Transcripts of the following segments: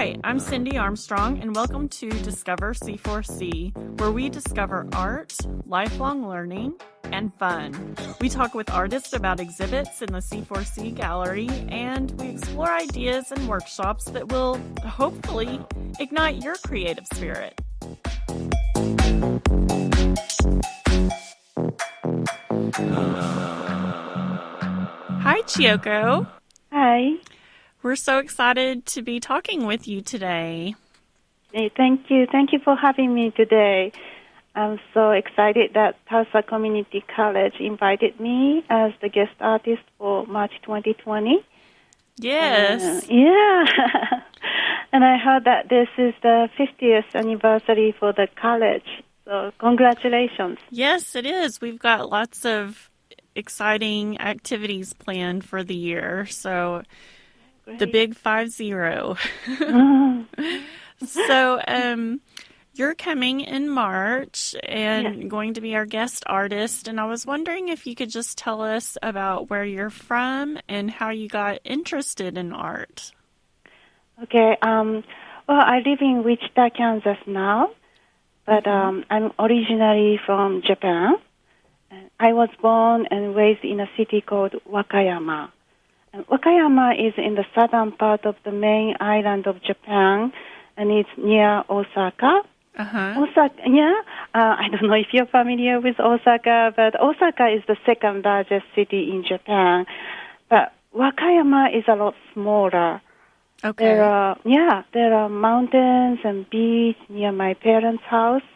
Hi, I'm Cindy Armstrong, and welcome to Discover C4C, where we discover art, lifelong learning, and fun. We talk with artists about exhibits in the C4C gallery, and we explore ideas and workshops that will hopefully ignite your creative spirit. Hi, Chiyoko. Hi. We're so excited to be talking with you today. Hey, thank you. Thank you for having me today. I'm so excited that Tulsa Community College invited me as the guest artist for March 2020. Yes. Yeah. And I heard that this is the 50th anniversary for the college. So congratulations. Yes, it is. We've got lots of exciting activities planned for the year. So Great. the big 50. So you're coming in March and going to be our guest artist. And I was wondering if you could just tell us about where you're from and how you got interested in art. Okay. Well, I live in Wichita, Kansas now, but I'm originally from Japan. I was born and raised in a city called Wakayama. And Wakayama is in the southern part of the main island of Japan, and it's near Osaka. Osaka, I don't know if you're familiar with Osaka, but Osaka is the second largest city in Japan. But Wakayama is a lot smaller. Okay. There are mountains and beach near my parents' house.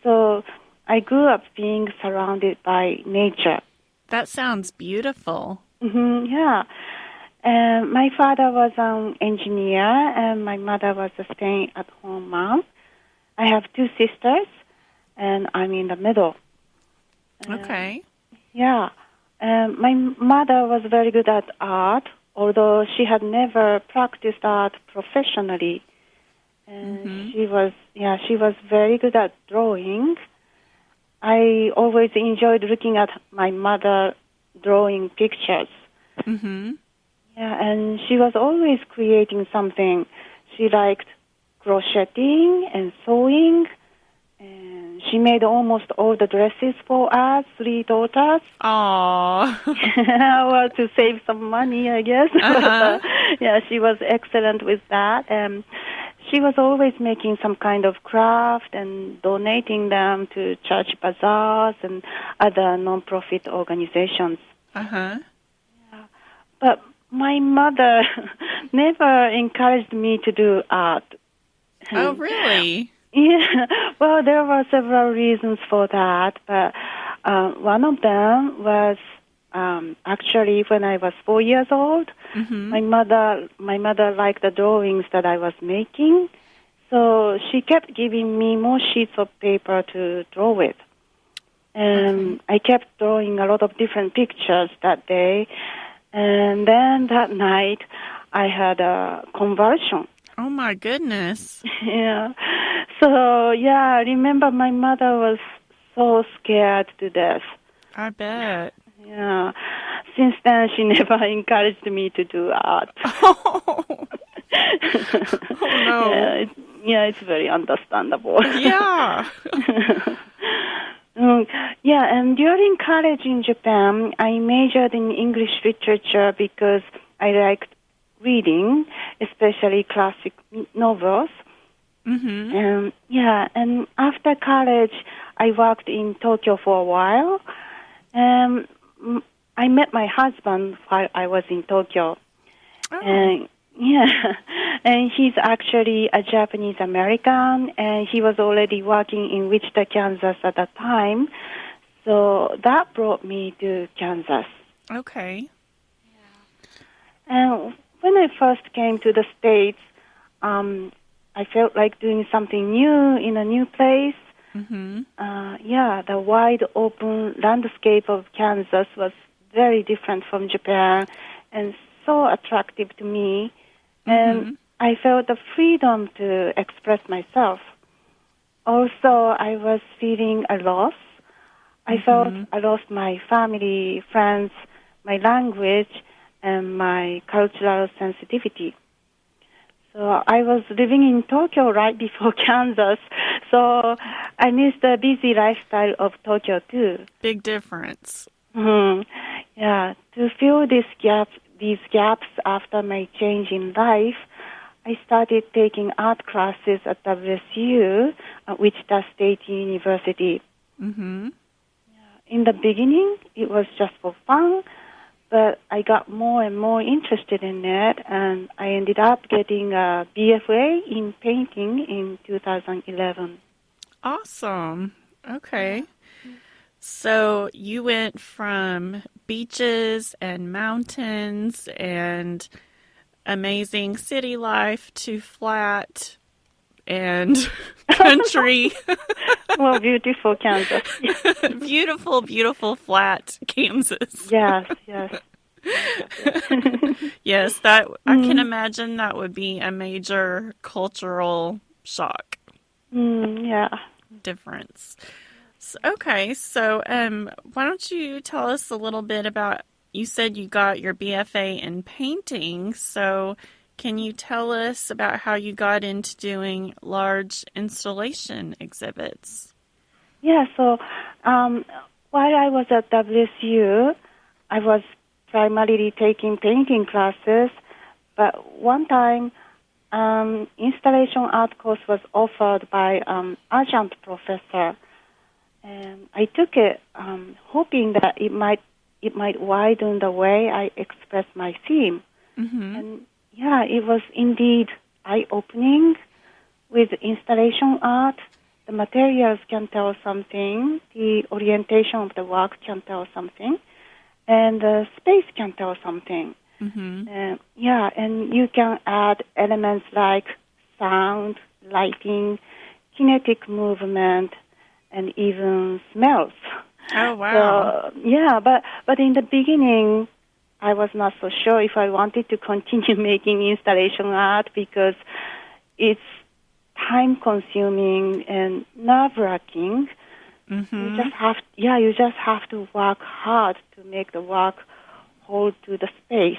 So I grew up being surrounded by nature. That sounds beautiful. Yeah. And my father was an engineer, and my mother was a stay-at-home mom. I have two sisters, and I'm in the middle. Okay. Yeah. My mother was very good at art, although she had never practiced art professionally. And she was very good at drawing. I always enjoyed looking at my mother drawing pictures. Yeah, and she was always creating something. She liked crocheting and sewing, and she made almost all the dresses for us, three daughters. Aww. Well, to save some money, I guess. But, yeah, she was excellent with that. She was always making some kind of craft and donating them to church bazaars and other non-profit organizations. Uh-huh. Yeah. But my mother never encouraged me to do art. Oh, really? Yeah. Well, there were several reasons for that, but one of them was actually when I was 4 years old. My mother liked the drawings that I was making, so she kept giving me more sheets of paper to draw with. And I kept drawing a lot of different pictures that day. And then that night, I had a conversion. Oh, my goodness. Yeah. So, I remember my mother was so scared to death. I bet. Yeah. Since then, she never encouraged me to do art. Oh, no. It's very understandable. Yeah. And during college in Japan, I majored in English literature because I liked reading, especially classic novels. And after college, I worked in Tokyo for a while. I met my husband while I was in Tokyo. Oh. And he's actually a Japanese American, and he was already working in Wichita, Kansas at that time. So that brought me to Kansas. Okay. And when I first came to the States, I felt like doing something new in a new place. The wide open landscape of Kansas was very different from Japan and so attractive to me. And I felt the freedom to express myself. Also, I was feeling a loss. I felt I lost my family, friends, my language, and my cultural sensitivity. So I was living in Tokyo right before Kansas. So I missed the busy lifestyle of Tokyo too. Big difference. Hmm. Yeah, to fill these gaps after my change in life, I started taking art classes at WSU, Wichita State University. Mm-hmm. In the beginning, it was just for fun, but I got more and more interested in it, and I ended up getting a BFA in painting in 2011. Awesome. Okay. So you went from beaches and mountains and amazing city life to flat and country. Well, beautiful Kansas. Beautiful, beautiful flat Kansas. Yes, yes. Yes, that I can imagine that would be a major cultural shock Yeah. difference. Okay, so why don't you tell us a little bit about, you said you got your BFA in painting, so can you tell us about how you got into doing large installation exhibits? Yeah, so while I was at WSU, I was primarily taking painting classes, but one time installation art course was offered by adjunct professor, and I took it hoping that it might widen the way I express my theme. Mm-hmm. And yeah, it was indeed eye-opening. With installation art, the materials can tell something, the orientation of the work can tell something, and the space can tell something. Mm-hmm. Yeah, and you can add elements like sound, lighting, kinetic movement, and even smells. Oh, wow. So, yeah, but in the beginning, I was not so sure if I wanted to continue making installation art because it's time-consuming and nerve-wracking. Mm-hmm. You just have to work hard to make the work hold to the space.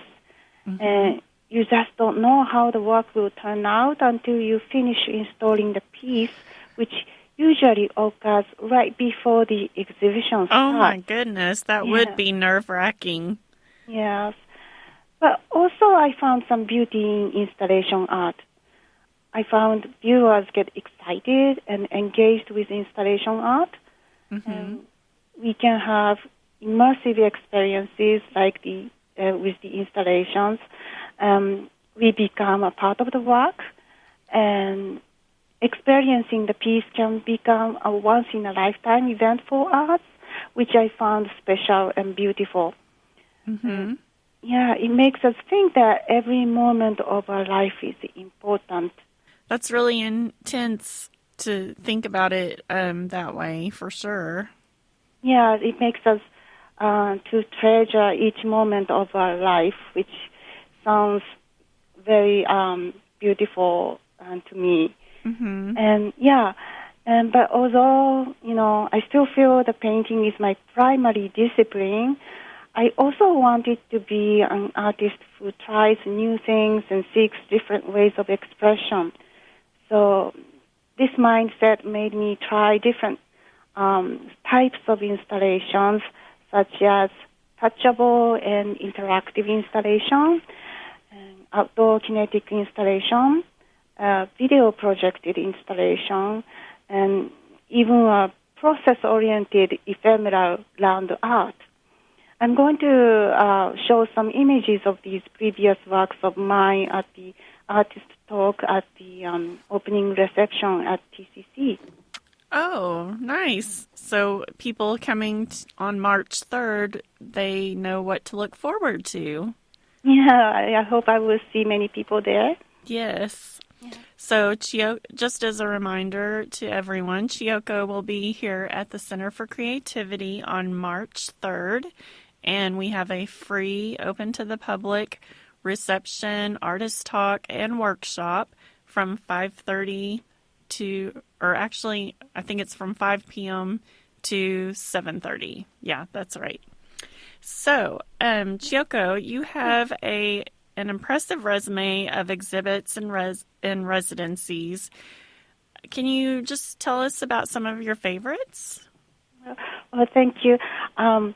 Mm-hmm. And you just don't know how the work will turn out until you finish installing the piece, which usually occurs right before the exhibition starts. Oh my goodness, that would be nerve-wracking. Yes. But also I found some beauty in installation art. I found viewers get excited and engaged with installation art. Mm-hmm. We can have immersive experiences like with the installations. We become a part of the work, and experiencing the piece can become a once-in-a-lifetime event for us, which I found special and beautiful. Mm-hmm. Yeah, it makes us think that every moment of our life is important. That's really intense to think about it that way, for sure. Yeah, it makes us to treasure each moment of our life, which sounds very beautiful to me. Mm-hmm. And yeah, but although I still feel the painting is my primary discipline, I also wanted to be an artist who tries new things and seeks different ways of expression. So this mindset made me try different types of installations, such as touchable and interactive installation, and outdoor kinetic installation, video projected installation, and even a process-oriented ephemeral land art. I'm going to show some images of these previous works of mine at the artist talk at the opening reception at TCC. Oh, nice. So people coming on March 3rd, they know what to look forward to. Yeah, I hope I will see many people there. Yes. Yeah. So just as a reminder to everyone, Chiyoko will be here at the Center for Creativity on March 3rd, and we have a free, open to the public reception, artist talk, and workshop from 5:30 to, or actually, I think it's from 5 p.m. to 7:30. Yeah, that's right. So, Chiyoko, you have a an impressive resume of exhibits and residencies. Can you just tell us about some of your favorites? Well, thank you. I'm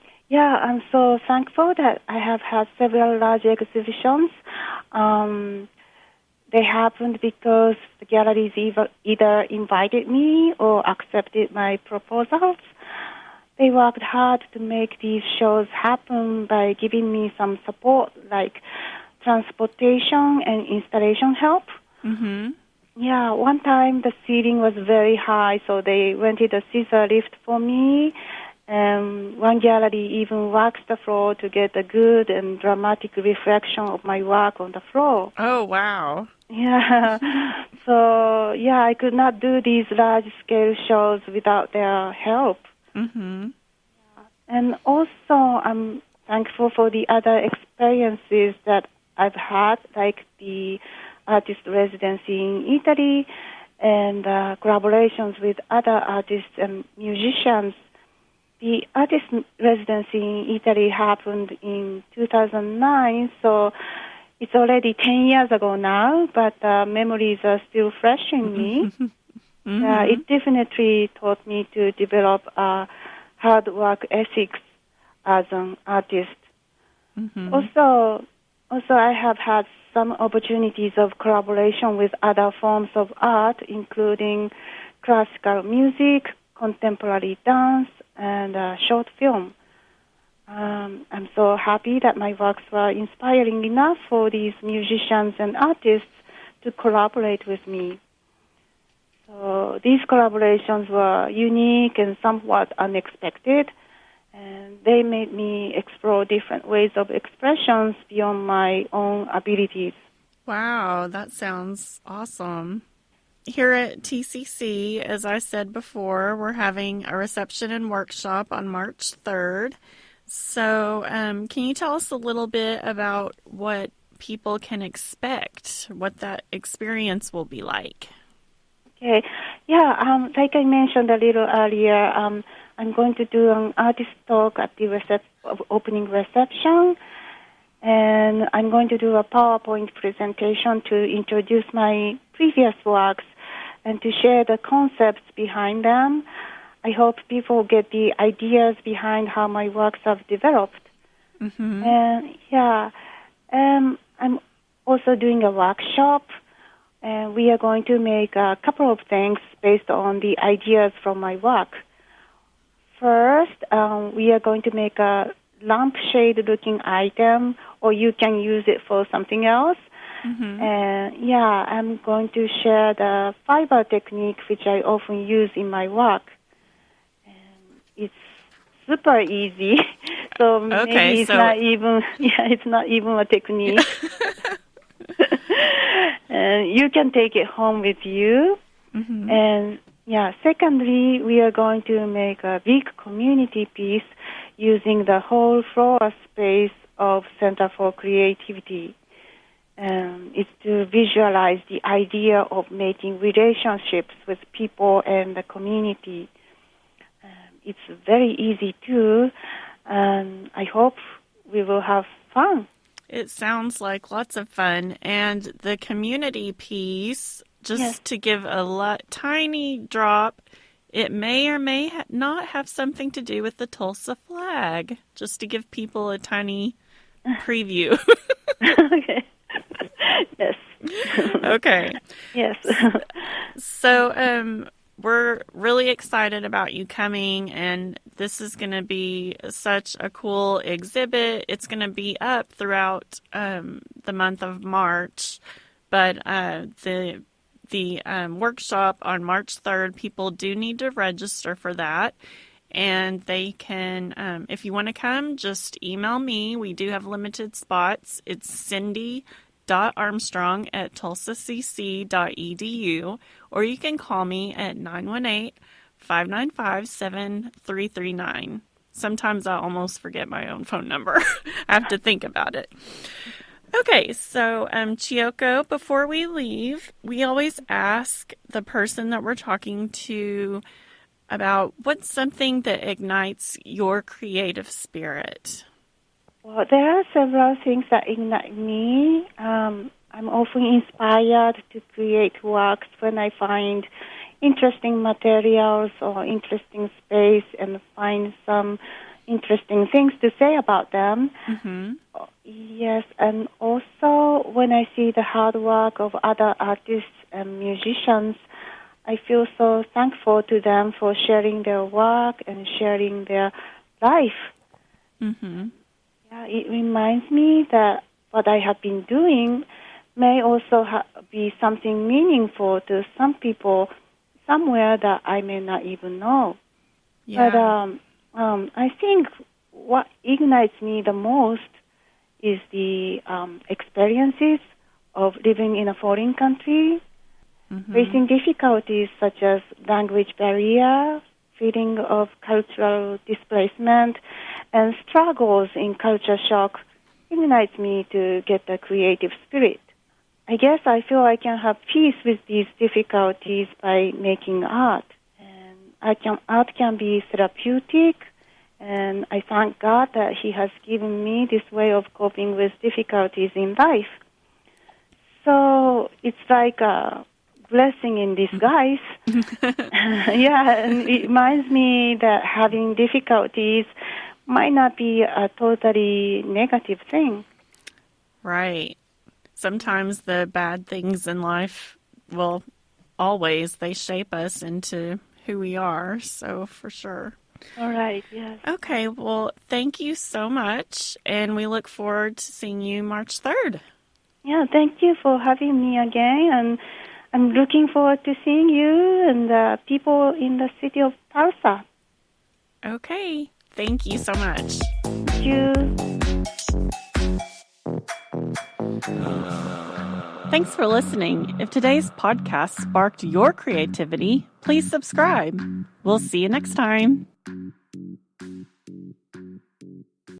so thankful that I have had several large exhibitions. They happened because the galleries either invited me or accepted my proposals. They worked hard to make these shows happen by giving me some support, like transportation and installation help. Mm-hmm. Yeah, one time the ceiling was very high, so they rented a scissor lift for me. One gallery even waxed the floor to get a good and dramatic reflection of my work on the floor. Oh, wow. Yeah, so I could not do these large-scale shows without their help. Mm-hmm. And also, I'm thankful for the other experiences that I've had, like the artist residency in Italy and collaborations with other artists and musicians. The artist residency in Italy happened in 2009, so it's already 10 years ago now, but memories are still fresh in me. Mm-hmm. It definitely taught me to develop hard work ethics as an artist. Mm-hmm. Also, I have had some opportunities of collaboration with other forms of art, including classical music, contemporary dance, and short film. I'm so happy that my works were inspiring enough for these musicians and artists to collaborate with me. So these collaborations were unique and somewhat unexpected, and they made me explore different ways of expressions beyond my own abilities. Wow, that sounds awesome. Here at TCC, as I said before, we're having a reception and workshop on March 3rd. So can you tell us a little bit about what people can expect, what that experience will be like? Okay. Like I mentioned a little earlier, I'm going to do an artist talk at the opening reception, and I'm going to do a PowerPoint presentation to introduce my previous works and to share the concepts behind them. I hope people get the ideas behind how my works have developed. Mm-hmm. And I'm also doing a workshop, and we are going to make a couple of things based on the ideas from my work. First, we are going to make a lampshade-looking item, or you can use it for something else. Mm-hmm. And I'm going to share the fiber technique, which I often use in my work. It's super easy, so maybe it's not even a technique. And you can take it home with you. Mm-hmm. And secondly, we are going to make a big community piece using the whole floor space of Center for Creativity. It's to visualize the idea of making relationships with people and the community. It's very easy too, and I hope we will have fun. It sounds like lots of fun. And the community piece, just to give a tiny drop, it may or may not have something to do with the Tulsa flag, just to give people a tiny preview. Okay. Yes. Okay. Yes. So, we're really excited about you coming, and this is going to be such a cool exhibit. It's going to be up throughout the month of March, but the workshop on March 3rd, people do need to register for that, and they can, if you want to come, just email me. We do have limited spots. It's cindy.armstrong@tulsacc.edu, or you can call me at 918-595-7339. Sometimes I almost forget my own phone number. I have to think about it. Okay, so Chiyoko, before we leave, we always ask the person that we're talking to about what's something that ignites your creative spirit. Well, there are several things that ignite me. I'm often inspired to create works when I find interesting materials or interesting space and find some interesting things to say about them. Mm-hmm. Yes, and also when I see the hard work of other artists and musicians, I feel so thankful to them for sharing their work and sharing their life. Mm-hmm. Yeah, it reminds me that what I have been doing may also be something meaningful to some people somewhere that I may not even know. But Yeah. I think what ignites me the most is the experiences of living in a foreign country, Mm-hmm. facing difficulties such as language barrier, feeling of cultural displacement, and struggles in culture shock ignites me to get a creative spirit. I guess I feel I can have peace with these difficulties by making art. And art can be therapeutic, and I thank God that He has given me this way of coping with difficulties in life. So it's like a blessing in disguise. Yeah, and it reminds me that having difficulties might not be a totally negative thing. Right. Sometimes the bad things in life, well, always, they shape us into who we are. So, for sure. All right, yes. Okay. Well, thank you so much. And we look forward to seeing you March 3rd. Yeah, thank you for having me again, and I'm looking forward to seeing you and the people in the city of Tulsa. Okay. Thank you so much. Thank you. Thanks for listening. If today's podcast sparked your creativity, please subscribe. We'll see you next time.